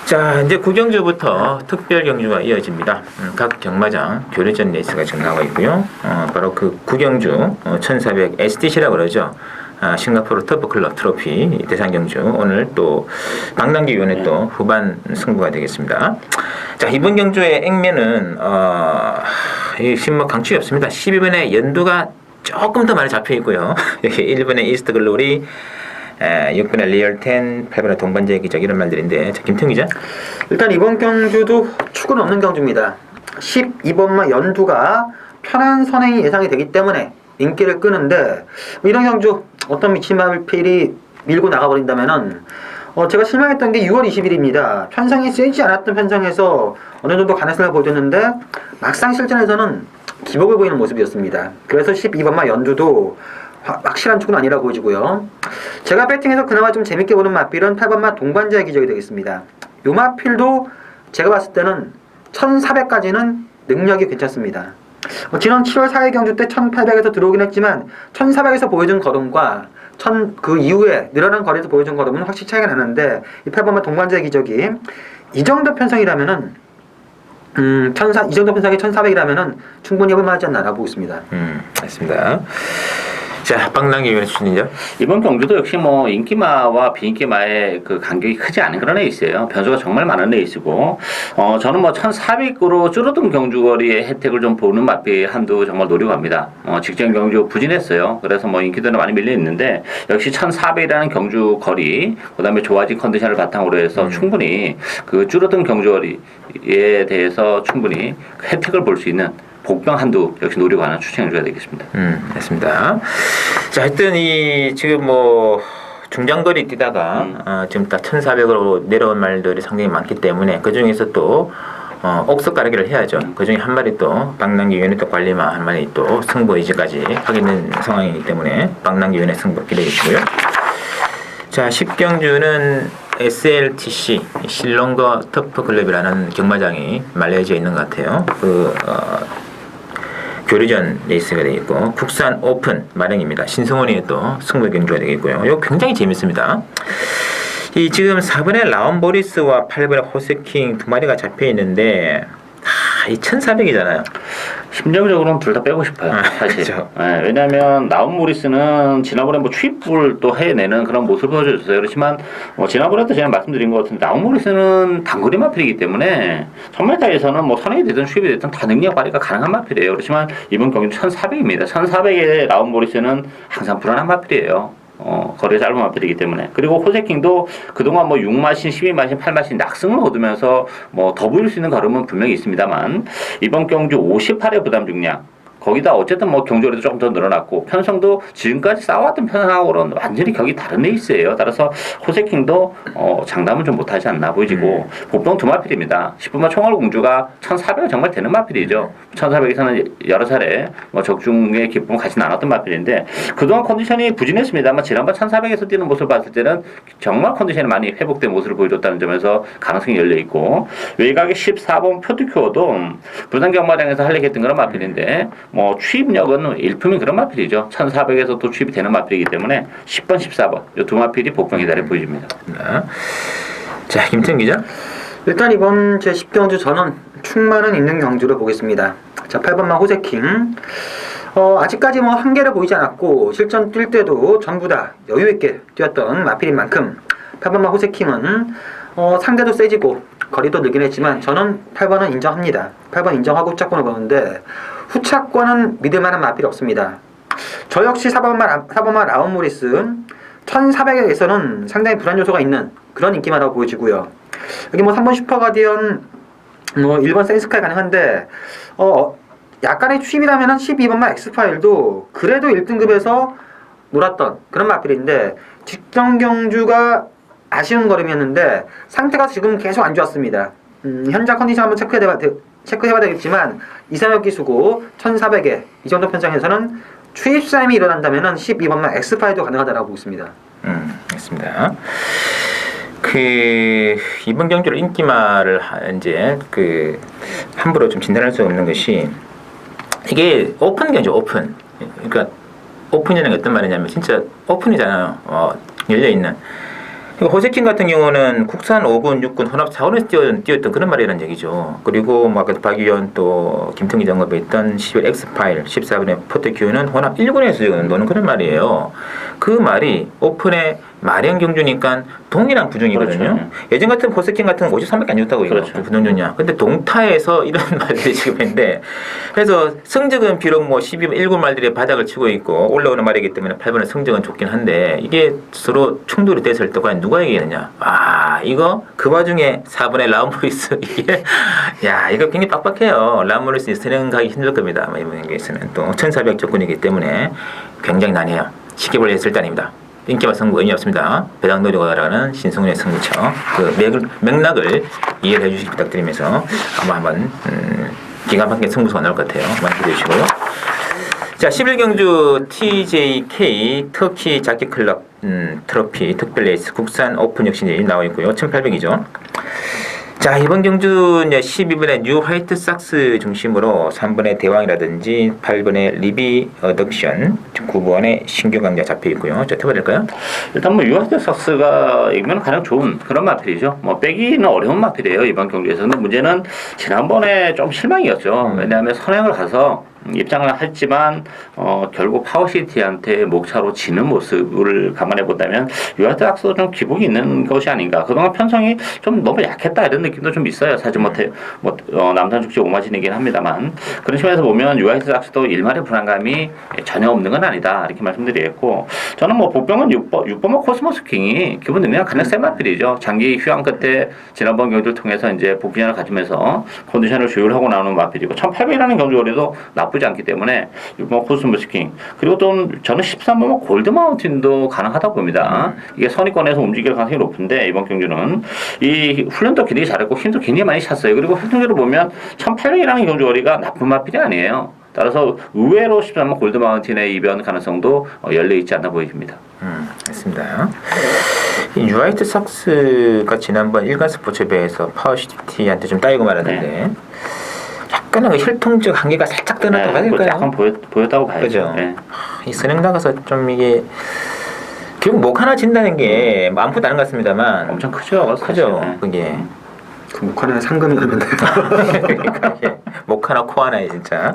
자, 이제 구경주부터 특별 경주가 이어집니다. 각 경마장 교류전 레이스가 지금 나와 있고요. 바로 그 구경주 1400 STC라고 그러죠. 싱가포르 터프클럽 트로피 대상 경주 오늘 또 박남기 위원회 또 후반 승부가 되겠습니다. 자, 이번 경주의 액면은 이 뭐 강추이 없습니다. 12번에 연두가 조금 더 많이 잡혀 있고요. 여기 1번에 이스트 글로리, 6번에 리얼10, 8번에 동반자의 기적 이런 말들인데, 자, 김태형 기자. 일단 이번 경주도 축은 없는 경주입니다. 12번마 연두가 편한 선행이 예상이 되기 때문에 인기를 끄는데, 이런 경주 어떤 미친 마필이 밀고 나가버린다면은 제가 실망했던 게 6월 20일입니다. 편성이 세지 않았던 편성에서 어느 정도 가능성을 보여줬는데 막상 실전에서는 기복을 보이는 모습이었습니다. 그래서 12번마 연두도 확실한 축은 아니라고 보여지고요. 제가 배팅해서 그나마 좀 재밌게 보는 마필은 8번마 동반자의 기적이 되겠습니다. 이 마필도 제가 봤을 때는 1400까지는 능력이 괜찮습니다. 지난 7월 4일 경주 때 1800에서 들어오긴 했지만 1400에서 보여준 걸음과 그 이후에 늘어난 거리에서 보여준 걸음은 확실히 차이가 나는데, 이 8번마 동반자의 기적이 이 정도 편성이라면은 이 정도 편성이 1400이라면은 충분히 해볼만하지 않나라고 보고 있습니다. 알겠습니다. 자, 박남기 위원회 추천이죠. 이번 경주도 역시 뭐 인기마와 비인기마의 그 간격이 크지 않은 그런 레이스예요. 변수가 정말 많은 레이스고, 저는 뭐 1,400으로 줄어든 경주거리의 혜택을 좀 보는 마필 한두 정말 노리고 갑니다. 직전 경주 부진했어요. 그래서 뭐 인기들은 많이 밀려 있는데, 역시 1,400이라는 경주 거리, 그다음에 좋아진 컨디션을 바탕으로 해서 충분히 그 줄어든 경주거리에 대해서 충분히 혜택을 볼 수 있는 복병 한두 역시 노리고 하나 추천해줘야 되겠습니다. 됐습니다. 자, 하여튼 지금 뭐 중장거리 뛰다가 지금 딱 1,400으로 내려온 말들이 상당히 많기 때문에 그 중에서 또 옥석 가르기를 해야죠. 그 중에 한 마리 또 박남기 위원회 또 관리마 한 마리 또 승부 의지까지 확인된 상황이기 때문에 박남기 위원회 승부 기대해 주시고요. 자, 10경주는 SLTC 실롱거 터프 클럽이라는 경마장이 말레이시아에 있는 것 같아요. 교류전 레이스가 되겠고, 국산 오픈 마령입니다. 신성원이 또 승부 경주가 되겠고요. 이거 굉장히 재밌습니다. 지금 4번에 라온 보리스와 8번에 호세킹 두 마리가 잡혀 있는데, 이 1,400이잖아요. 심정적으로는 둘 다 빼고 싶어요, 사실. 그렇죠. 네, 왜냐하면 나온 모리스는 지난번에 뭐 취입을 또 해내는 그런 모습을 보여줬어요. 그렇지만 지난번에도 제가 말씀드린 것 같은데, 나온 모리스는 단거리 마필이기 때문에 1000m에서는 뭐 선행이 되든 취입이 되든 다 능력 발휘가 가능한 마필이에요. 그렇지만 이번 경기는 1,400입니다. 1,400에 나온 모리스는 항상 불안한 마필이에요. 거리가 짧은 마필이기 때문에. 그리고 호세킹도 그동안 뭐 6마신, 12마신, 8마신 낙승을 거두면서 뭐 더 보일 수 있는 걸음은 분명히 있습니다만, 이번 경주 58의 부담 중량, 거기다 어쨌든 뭐 경주거리도 조금 더 늘어났고, 편성도 지금까지 쌓아왔던 편성하고는 완전히 격이 다른 레이스예요. 따라서 호세킹도 장담은 좀 못하지 않나 보이지고, 복병 두 마필입니다. 10분만 총알공주가 1,400은 정말 되는 마필이죠. 1,400에서는 여러 차례 뭐 적중의 기쁨을 같이 나눴던 마필인데, 그동안 컨디션이 부진했습니다만 지난번 1,400에서 뛰는 모습을 봤을 때는 정말 컨디션이 많이 회복된 모습을 보여줬다는 점에서 가능성이 열려 있고, 외곽의 14번 표드큐어도 부산 경마장에서 활약했던 그런 마필인데, 뭐 취입력은 일품인 그런 마필이죠. 1,400에서 또 취입이 되는 마필이기 때문에 10번, 14번 이 두 마필이 복병이 달해 보입니다. 자, 김태형 기자. 일단 이번 제 10경주 저는 충만은 있는 경주를 보겠습니다. 자, 8번마 호세킹. 아직까지 뭐 한계를 보이지 않았고 실전 뛸 때도 전부 다 여유 있게 뛰었던 마필인 만큼 8번마 호세킹은 상대도 세지고 거리도 늘긴 했지만 저는 8번은 인정합니다. 8번 인정하고 후차권을 보는데, 후차권은 믿을만한 마필이 없습니다. 저 역시 4번마 라온 모리스 1,400에서는 상당히 불안 요소가 있는 그런 인기마라고 보여지고요. 여기 뭐 3번 슈퍼가디언, 뭐 1번 센스카이 가능한데, 약간의 취입이라면 12번마 엑스파일도 그래도 1등급에서 놀았던 그런 마필인데, 직전 경주가 아쉬운 걸음이었는데 상태가 지금 계속 안 좋았습니다. 현장 컨디션 한번 체크해봐야 되겠지만 236 기수고 1400에 이 정도 편성에서는 추입싸움이 일어난다면 12번만 엑스파이도 가능하다고 보고 있습니다. 알겠습니다. 이번 경주로 인기말을 이제 함부로 좀 진단할 수 없는 것이 이게 오픈 경주 오픈. 그러니까 오픈이라는 게 어떤 말이냐면 진짜 오픈이잖아요. 열려 있는. 호세킹 같은 경우는 국산 5군, 6군 혼합 4군에서 뛰었던 그런 말이라는 얘기죠. 그리고 아까 박 의원 또 김통기 언급했던 11 엑스파일 14번의 포테큐는 혼합 1군에서 노는 그런 말이에요. 그 말이 오픈의 마련 경주니까 동일한 부종이거든요. 그렇죠. 예전 같은 호세킹 같은 53밖에 안 줬다고 이거 그렇죠. 부종 좋냐. 근데 동타에서 이런 말들이 지금 있는데 그래서 성적은 비록 12번 1군 말들이 바닥을 치고 있고 올라오는 말이기 때문에 8번의 성적은 좋긴 한데 이게 서로 충돌이 됐을 때 과연 누가 이기느냐. 이거 그 와중에 4번의 라운보이스 이게 이거 굉장히 빡빡해요. 라운보이스 선행 가기 힘들 겁니다. 이번 경기에서는 또 1400 조건이기 때문에 굉장히 난해요. 쉽게 볼 했을 때 아닙니다. 인기말 승부 의미 없습니다. 배당놀이가 가라는 신승훈의 승부처 맥락을 이해를 해주시기 부탁드리면서 한번 기가 막힌 승부수가 나올 것 같아요. 많이 기대해 주시고요. 자, 11경주 TJK 터키 자키 클럽 트로피 특별레이스 국산 오픈 역시 나와 있고요. 1800이죠. 자, 이번 경주 이제 12번의 뉴 화이트삭스 중심으로 3번의 대왕이라든지 8번의 리비 어덕션, 9번의 신규 강자 잡혀 있고요. 자, 해봐될까요? 일단 뉴 화이트삭스가 이기면 가장 좋은 그런 마필이죠. 빼기는 어려운 마필이에요 이번 경기에서. 근데 문제는 지난번에 좀 실망이었죠. 왜냐하면 선행을 가서 입장을 했지만 결국 파워시티한테 목차로 지는 모습을 감안해 본다면 유아트락스도 좀 기복이 있는 것이 아닌가. 그동안 편성이 좀 너무 약했다 이런 느낌도 좀 있어요. 사실 남산 축제 오마진이긴 합니다만 그런 측면에서 보면 유아트락스도 일말의 불안감이 전혀 없는 건 아니다 이렇게 말씀드리겠고 저는 복병은 6번만 코스모스 킹이 기본 능력 가장 센 마필이죠. 장기 휴양 끝에 지난번 경주를 통해서 이제 복귀전을 가지면서 컨디션을 조율하고 나오는 마필이고 1800이라는 경주거리도 나쁘지 않기 때문에 6번 코스모스킹 그리고 또 저는 13번 골드 마운틴도 가능하다고 봅니다. 이게 선의권에서 움직일 가능성이 높은데 이번 경주는 이 훈련도 굉장히 잘했고 힘도 굉장히 많이 찼어요. 그리고 혈통적으로 보면 1800이라는 경주거리가 나쁜 마필이 아니에요. 따라서 의외로 13번 골드 마운틴의 이변 가능성도 열려 있지 않나 보입니다. 알겠습니다. 이 유아이트 삭스가 지난번 일간 스포츠배에서 파워시티한테 좀 따이고 말았는데 약간은 혈통적 한계가 살짝 드러났다고 봐야 될까요? 약간 보였다고 봐야죠. 그죠? 네. 이 선행 나가서 좀 이게 결국 목 하나 진다는 게 아무것도 아닌 것 같습니다만 엄청 크죠. 크죠. 네. 그게 그 목 하나에 상금이었는데 그러니까 목 하나 코 하나에 진짜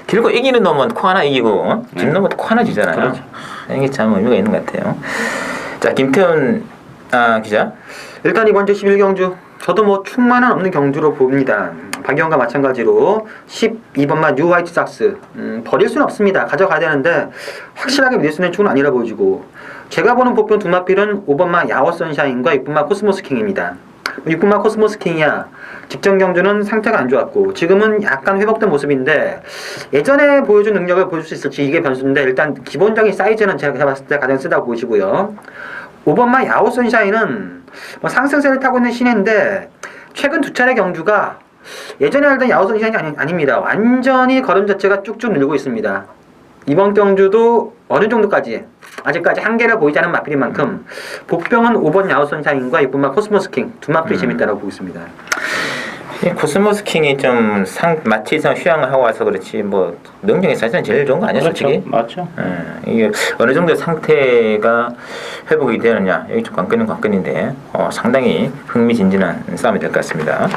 결국 이기는 놈은 코 하나 이기고 진 놈은 코 하나 지잖아요. 그렇죠. 이게 참 의미가 있는 것 같아요. 자, 김태훈 기자. 일단 이번 주 11경주 저도 충만은 없는 경주로 봅니다. 박영과 마찬가지로 12번만 뉴 화이트삭스 버릴 수는 없습니다. 가져가야 되는데 확실하게 믿을 수 있는 축은 아니라 보여지고 제가 보는 복병 두 마필은 5번만 야워 선샤인과 6번만 코스모스 킹입니다. 6번만 코스모스 킹이야 직전 경주는 상태가 안 좋았고 지금은 약간 회복된 모습인데 예전에 보여준 능력을 보여줄 수 있을지 이게 변수인데 일단 기본적인 사이즈는 제가 봤을 때 가장 쓰다고 보이시고요. 5번만 야오 선샤인은 상승세를 타고 있는 신인데 최근 두 차례 경주가 예전에 알던 야오 선샤인이 아닙니다. 완전히 걸음 자체가 쭉쭉 늘고 있습니다. 이번 경주도 어느 정도까지 아직까지 한계를 보이지 않은 마필인 만큼 복병은 5번 야오 선샤인과 6번만 코스모스킹 두 마필이 재밌다고 보고 있습니다. 코스모스 킹이 좀 마치상 휴양을 하고 와서 그렇지 능력이 사실은 제일 좋은 거 아니야, 그렇죠. 솔직히? 맞죠. 이게 어느 정도 상태가 회복이 되느냐 여기 좀 관건인데 상당히 흥미진진한 싸움이 될 것 같습니다.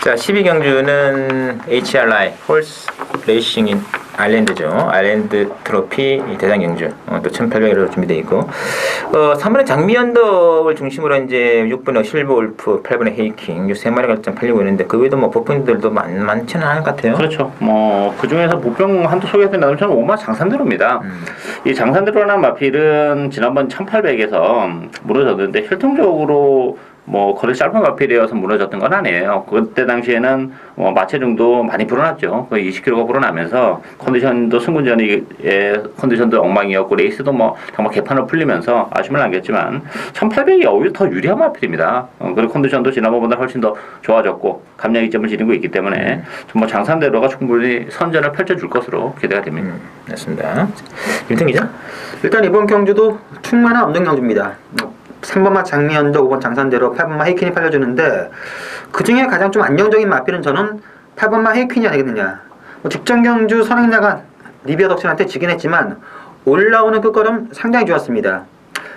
자, 12경주는 HRI 홀스 레이싱인 아일랜드죠. 아일랜드 트로피 대장 경주 또 1800으로 준비되어 있고 3번의 장미 언덕을 중심으로 이제 6번의 실버 울프, 8번의 헤이킹 이 세 마리가 좀 팔리고 있는데 그 외에도 복병들도 많지는 않을 것 같아요. 그렇죠. 그 중에서 복병 한두 소개해드린다면 저는 5만 장산대로입니다. 이 장산대로라는 마필은 지난번 1800에서 무너졌는데 혈통적으로 뭐 거리 짧은 마필이어서 무너졌던 건 아니에요. 그때 당시에는 마체중도 많이 불어났죠. 거의 20km가 불어나면서 컨디션도 승군전의 컨디션도 엉망이었고 레이스도 뭐 정말 개판을 풀리면서 아쉬움을 남겼지만 1800이 오히려 더 유리한 마필입니다. 그리고 컨디션도 지난번보다 훨씬 더 좋아졌고 감량 이점을 지니고 있기 때문에 정말 장산대로가 충분히 선전을 펼쳐줄 것으로 기대가 됩니다. 맞습니다. 윤택 기자? 일단 이번 경주도 충만한 없는 경주입니다. 3번마 장미연도 5번 장산대로 8번마 헤이퀸이 팔려주는데 그 중에 가장 좀 안정적인 마필은 저는 8번마 헤이퀸이 아니겠느냐. 직전 경주 선행 나간 리비아 덕션한테 지긴 했지만 올라오는 끝걸음 상당히 좋았습니다.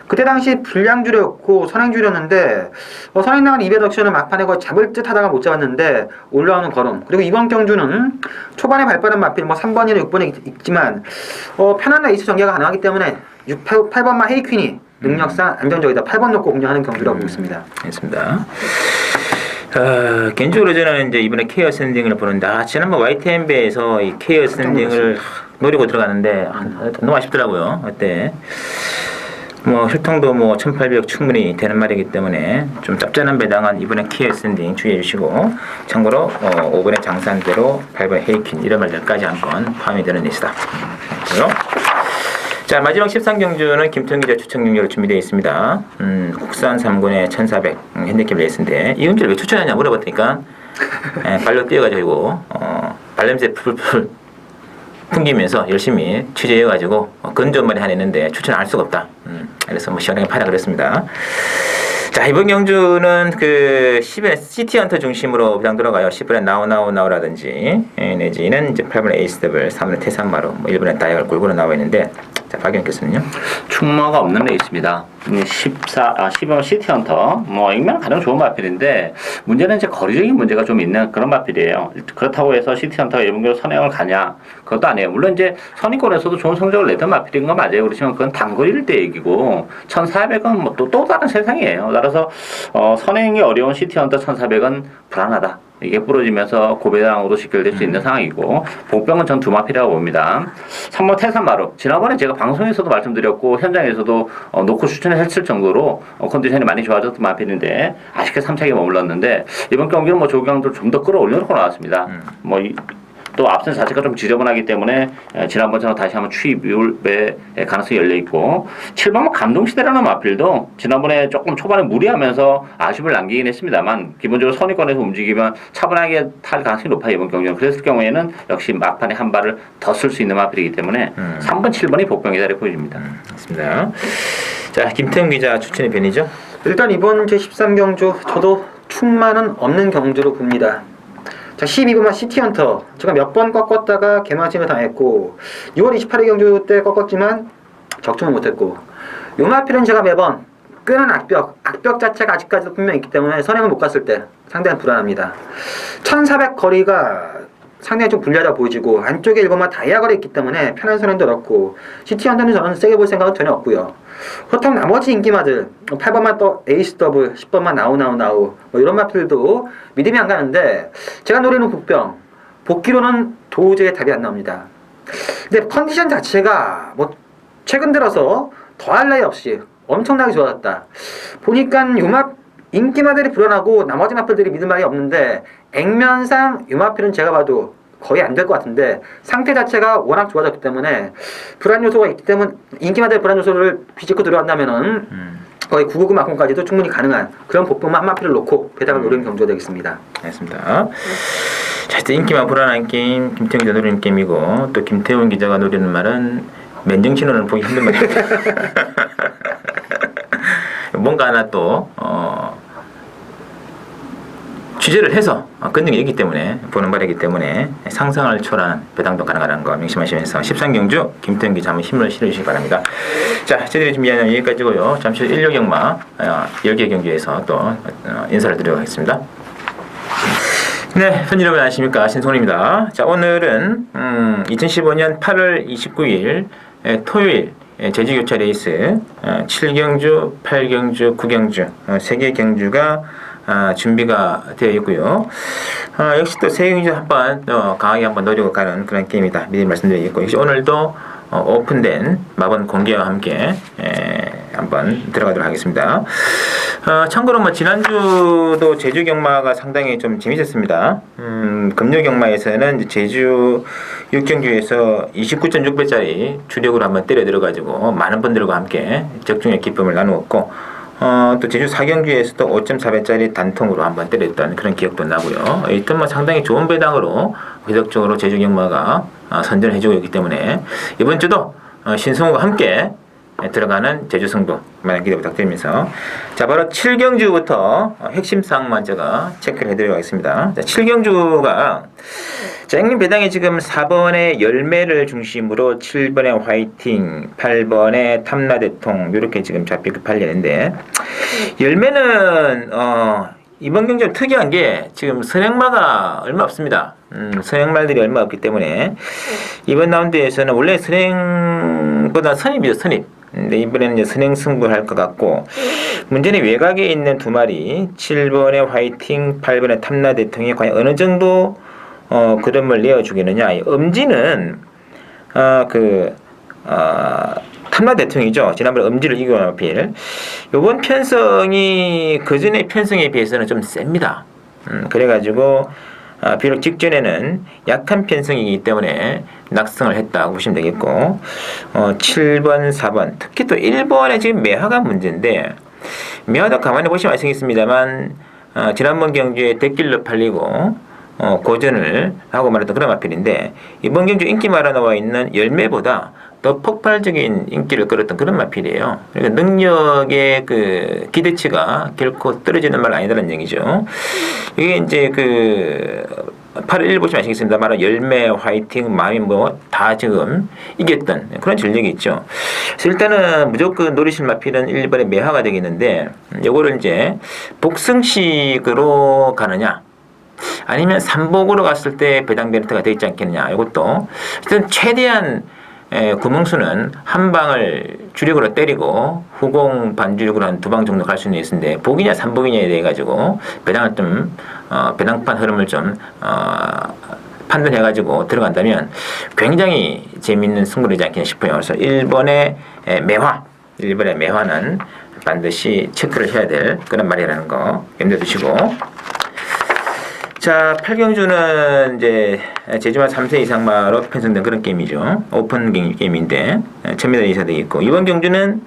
그때 당시 불량주력고 선행주였는데 선행 나간 리비아 덕션은 막판에 거의 잡을 듯 하다가 못 잡았는데 올라오는 걸음, 그리고 이번 경주는 초반에 발빠른 마필 3번이나 6번이 있지만 편한 레이스 전개가 가능하기 때문에 8번마 헤이퀸이 능력상 안정적이다. 8번 놓고 공략하는 경주라고 보고 있습니다. 알겠습니다. 개인적으로 저는 이제 이번에 케어 샌딩을 보는데 지난번 YTM배에서 이 케어 샌딩을 노리고 들어가는데 너무 아쉽더라고요. 그때 뭐 혈통도 1800 충분히 되는 말이기 때문에 좀 짭짤한 배당한 이번에 케어 샌딩 주의해 주시고, 참고로 5번의 장산대로 8번의 헤이킨 이런 말들까지 한번 포함이 되는 리스트다. 자, 마지막 13경주는 김태훈 기자 추천 경주로 준비되어 있습니다. 국산 3군의 1400 핸디캡 레이스인데 이 경주를 왜 추천하냐 물어봤더니까 발로 뛰어가지고 발냄새 풀풀 풍기면서 열심히 취재해가지고 건조말이 하나 있는데 추천 안 할 수가 없다. 그래서 시원하게 팔아 그랬습니다. 자, 이번 경주는 그 10의 시티헌터 중심으로 그냥 들어가요. 10번의 나우라든지 내지는 이제 8번의 에이스더블, 3번의 태산마루, 1번의 다이얼 골고루 나와 있는데, 자, 박영 교수는요? 충마가 없는 레이스입니다. 12번 시티헌터 익명 가장 좋은 마필인데 문제는 이제 거리적인 문제가 좀 있는 그런 마필이에요. 그렇다고 해서 시티헌터가 이번 경주 선행을 가냐? 그것도 아니에요. 물론 이제 선의권에서도 좋은 성적을 내던 마필인 건 맞아요. 그렇지만 그건 단거리일 때 얘기고 1400은 또 다른 세상이에요. 따라서 선행이 어려운 시티헌터 1400은 불안하다. 이게 부러지면서 고배당으로 직결될 수 있는 상황이고, 복병은 전 두 마필이라고 봅니다. 3번 태산마루, 지난번에 제가 방송에서도 말씀드렸고 현장에서도 놓고 추천했을 정도로 컨디션이 많이 좋아졌던 마필인데 아쉽게 3차기에 머물렀는데 이번 경기는 조경도 좀 더 끌어올려놓고 나왔습니다. 또 앞선 자체가 좀 지저분하기 때문에 지난번처럼 다시 한번 추입의 가능성이 열려있고, 7번 감동시대라는 마필도 지난번에 조금 초반에 무리하면서 아쉬움을 남기긴 했습니다만 기본적으로 선의권에서 움직이면 차분하게 탈 가능성이 높아요. 이번 경기는. 그랬을 경우에는 역시 막판에 한 발을 더 쓸 수 있는 마필이기 때문에 3번, 7번이 복병이다라고 보입니다. 맞습니다. 자, 김태훈 기자 추천의 편이죠? 일단 이번 제13경주 저도 충만은 없는 경주로 봅니다. 자, 12번만 시티헌터, 제가 몇 번 꺾었다가 개마침을 당했고 6월 28일 경주 때 꺾었지만 적중을 못했고, 요 마필은 제가 매번 끄는 악벽 자체가 아직까지도 분명히 있기 때문에 선행을 못 갔을 때 상당히 불안합니다. 1400 거리가 상당히 좀 불리하다 보이지고 안쪽에 1번만 다이아 거리 있기 때문에 편한 선행도 넣고, 시티헌터는 저는 세게 볼 생각은 전혀 없고요. 그렇다면 나머지 인기마들 8번만 또 에이스 더블, 10번만 나우 이런 마필도 믿음이 안 가는데, 제가 노리는 복병 복귀로는 도저히 답이 안 나옵니다. 근데 컨디션 자체가 최근 들어서 더할 나위 없이 엄청나게 좋아졌다 보니까 인기마들이 불안하고 나머지 마필들이 믿을 말이 없는데, 액면상 이 마필은 제가 봐도 거의 안 될 것 같은데 상태 자체가 워낙 좋아졌기 때문에 불안 요소가 있기 때문에 인기마들의 불안 요소를 비집고 들어간다면은 거의 999 막공까지도 충분히 가능한 그런 복병만 한 마필을 놓고 배당을 노리는 경주가 되겠습니다. 알겠습니다. 자, 인기만 불안한 게임 김태훈 기자 노리는 게임이고, 또 김태훈 기자가 노리는 말은 맨정신으로는 보기 힘든 말입니다. 뭔가 하나 또 취재를 해서 건능이 있기 때문에 보는 말이기 때문에 상상을 초월한 배당도 가능하다는 거 명심하시면서 13경주 김태훈 기자 한번 힘을 실어주시기 바랍니다. 자, 저희들이 준비한 여기까지고요. 잠시 후 1류경마 10개 경기에서 또 인사를 드리도록 하겠습니다. 네, 편 여러분 안녕하십니까, 신손입니다. 자, 오늘은 2015년 8월 29일 토요일 제주교차 레이스 7경주, 8경주, 9경주 3개 경주가 준비가 되어 있고요. 역시 또 세 경주 한번 강하게 한번 노리고 가는 그런 게임이다 미리 말씀드리겠고, 역시 오늘도 오픈된 마번 공개와 함께 한번 한번 들어가도록 하겠습니다. 참고로 뭐 지난주도 제주 경마가 상당히 좀 재밌었습니다. 금요 경마에서는 이제 제주 6경주에서 29.6배짜리 주력으로 한번 때려 들어가지고 많은 분들과 함께 적중의 기쁨을 나누었고, 또 제주 4경주에서도 5.4배짜리 단통으로 한번 때렸던 그런 기억도 나고요. 일단 뭐 상당히 좋은 배당으로 계속적으로 제주 경마가 선전을 해주고 있기 때문에 이번 주도 신승우와 함께 들어가는 제주 승부 많은 기대 부탁드리면서, 자 바로 7경주부터 핵심 사항만 제가 체크를 해드리도록 하겠습니다. 자, 7경주가 자, 형님 배당이 지금 4번의 열매를 중심으로 7번의 화이팅, 8번의 탐라대통 이렇게 지금 잡히고 팔리는데, 열매는 이번 경주 좀 특이한 게 지금 선행마가 얼마 없습니다. 선행말들이 얼마 없기 때문에 이번 라운드에서는 원래 선행보다 선입이죠, 선입. 근데 이번에는 이제 선행 승부를 할 것 같고, 문제는 외곽에 있는 두 마리 7번의 화이팅, 8번의 탐라대통이 과연 어느 정도 그림을 내어주겠느냐. 엄지는 탐라대통이죠. 지난번에 엄지를 이겨온 필. 요번 편성이 그전의 편성에 비해서는 좀 셉니다. 그래가지고 비록 직전에는 약한 편성이기 때문에 낙승을 했다고 보시면 되겠고, 7번, 4번, 특히 또 1번에 지금 매화가 문제인데, 매화도 가만히 보시면 아시겠습니다만 지난번 경주에 대길로 팔리고 고전을 하고 말했던 그런 마필인데, 이번 경주 인기마라 나와 있는 열매보다 더 폭발적인 인기를 끌었던 그런 마필이에요. 그러니까 능력의 그 기대치가 결코 떨어지는 말 아니다라는 얘기죠. 이게 이제 8월1 보시면 아시겠습니다. 바로 열매, 화이팅, 마미 뭐 다 지금 이겼던 그런 전력이 있죠. 그래서 일단은 무조건 노리실 마필은 1번의 매화가 되겠는데, 요거를 이제 복승식으로 가느냐, 아니면 삼복으로 갔을 때 배당 베르트가 되어 있지 않겠느냐. 이것도 일단 최대한 구멍수는 한 방을 주력으로 때리고 후공 반주력으로 한 두 방 정도 갈 수는 있는데, 복이냐 삼복이냐에 대해 가지고 배당을 좀 배당판 흐름을 좀 판단해가지고 들어간다면 굉장히 재밌는 승부이지 않겠나 싶어요. 그래서 1번의 매화는 반드시 체크를 해야 될 그런 말이라는 거 염두에 두시고, 자 8경주는 이제 제주마 3세 이상마로 편성된 그런 게임이죠. 오픈 게임인데 1000m 이상 되겠고, 이번 경주는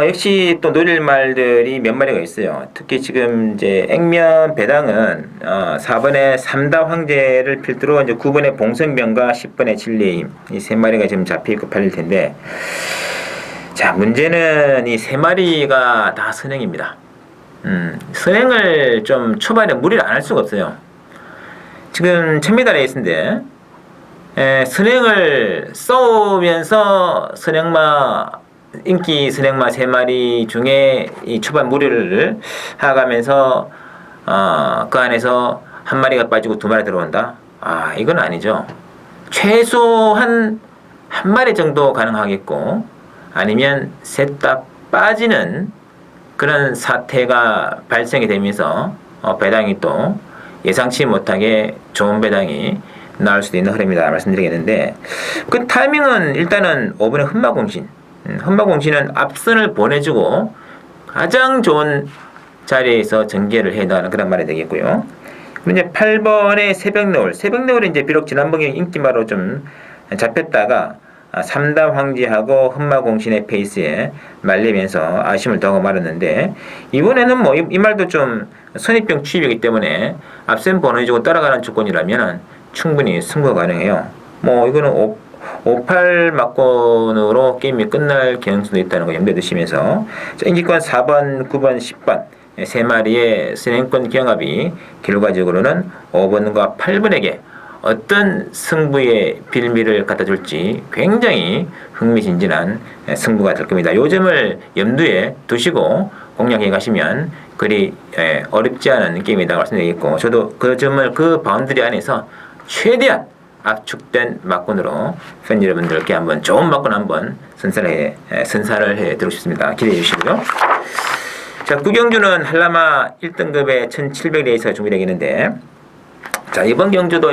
역시 또 노릴 말들이 몇 마리가 있어요. 특히 지금 이제 액면 배당은 4번의 삼다 황제를 필두로 이제 9번의 봉성병과 10번의 진리임 이 세 마리가 지금 잡혀있고 팔릴 텐데, 자 문제는 이 세 마리가 다 선행입니다. 선행을 좀 초반에 무리를 안 할 수가 없어요. 지금 1000m 레이스인데 선행을 써오면서 인기 선행마 3마리 중에 이 초반 무리를 하가면서 그 안에서 한 마리가 빠지고 두 마리 들어온다? 이건 아니죠. 최소한 한 마리 정도 가능하겠고, 아니면 셋 다 빠지는 그런 사태가 발생이 되면서 배당이 또 예상치 못하게 좋은 배당이 나올 수도 있는 흐름이다 말씀드리겠는데, 그 타이밍은 일단은 5번의 흠마공신은 앞선을 보내주고 가장 좋은 자리에서 전개를 해나가는 그런 말이 되겠고요. 그리고 이제 8번의 새벽노을은 이제 비록 지난번에 인기마로 좀 잡혔다가 3다 황제하고 흠마공신의 페이스에 말리면서 아쉬움을 더하고 말았는데, 이번에는 뭐 이 말도 좀 선입병 취입이기 때문에 앞선 보내주고 따라가는 조건이라면 충분히 승부가 가능해요. 뭐 이거는 58 막권으로 게임이 끝날 가능성도 있다는 거 염두에 두시면서, 인기권 4번, 9번, 10번 세 마리의 선행권 경합이 결과적으로는 5번과 8번에게 어떤 승부의 빌미를 갖다 줄지 굉장히 흥미진진한 승부가 될 겁니다. 요 점을 염두에 두시고 공략해 가시면 그리 어렵지 않은 게임이라고 말씀드리겠고, 저도 그 점을 그 바운드리 안에서 최대한 압축된 막권으로 팬 여러분들께 한번 좋은 막권 한번 선사를 해드리고 싶습니다. 기대해 주시고요. 자, 구경주는 한라마 1등급의 1700레이스가 준비되어 있는데, 자, 이번 경주도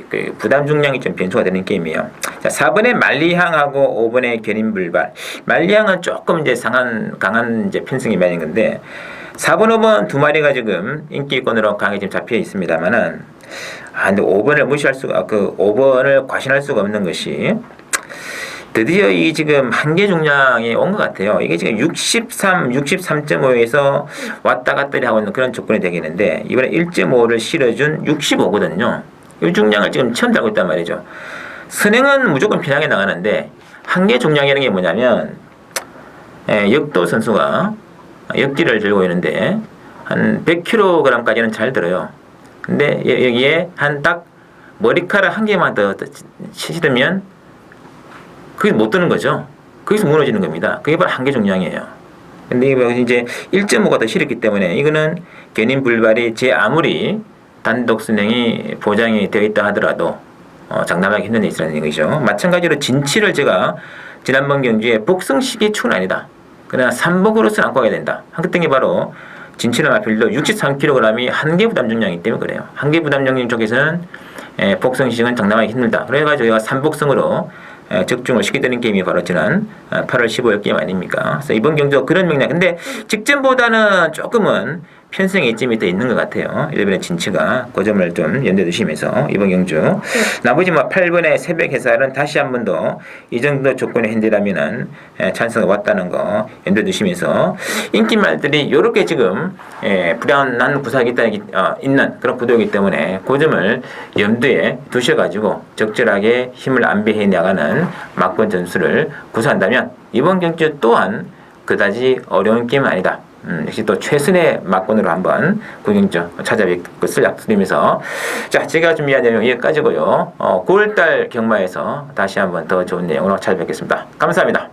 그 부담 중량이 좀 변수가 되는 게임이에요. 자, 4번의 만리향하고 5번의 견인불발. 만리향은 조금 이제 강한 이제 편승이 많은 건데, 4번, 5번 두 마리가 지금 인기권으로 강하게 지금 잡혀 있습니다만은, 근데 5번을 무시할 수가, 5번을 과신할 수가 없는 것이, 드디어 이 지금 한계 중량이 온 것 같아요. 이게 지금 63.5에서 왔다 갔다 하고 있는 그런 조건이 되겠는데, 이번에 1.5를 실어준 65거든요. 이 중량을 지금 처음 달고 있단 말이죠. 선행은 무조건 편하게 나가는데, 한계 중량이라는 게 뭐냐면, 역도 선수가 역기를 들고 있는데, 한 100kg까지는 잘 들어요. 근데 여기에 한 딱 머리카락 한 개만 더 실으면, 그게 못 드는 거죠. 거기서 무너지는 겁니다. 그게 바로 한계 중량이에요. 근데 이제 1.5가 더 실었기 때문에 이거는 견인 불발이 제 아무리 단독 순행이 보장이 되어 있다 하더라도 장담하기 힘든 일이라는 얘기죠. 마찬가지로 진치를 제가 지난번 경주에 복승식이 축은 아니다. 그러나 3복으로서는 안고 가야 된다. 한끗 게 바로 진치를 마필도 63kg이 한계 부담 중량이기 때문에 그래요. 한계 부담 중량 쪽에서는 복승식은 장담하기 힘들다. 그래가지고 제가 3복승으로 적중을 시키는 게임이 바로 지난 8월 15일 게임 아닙니까? 그래서 이번 경주 그런 맥락. 근데 직전보다는 조금은 편승의 이점이 더 있는 것 같아요. 일본의 진치가 그 점을 좀 염두에 두시면서 이번 경주 나머지 8번의 새벽 해설은 다시 한 번 더 이 정도 조건의 핸디라면은 찬스가 왔다는 거 염두에 두시면서 인기 말들이 이렇게 지금 불안한 구석이 있는 그런 구도이기 때문에 그 점을 염두에 두셔가지고 적절하게 힘을 안배해 나가는 막권 전술을 구사한다면 이번 경주 또한 그다지 어려운 게임은 아니다. 역시 또 최선의 막권으로 한번 구경죠 찾아뵐 것을 약속드리면서 자, 제가 준비한 내용 여기까지고요. 9월달 경마에서 다시 한번 더 좋은 내용으로 찾아뵙겠습니다. 감사합니다.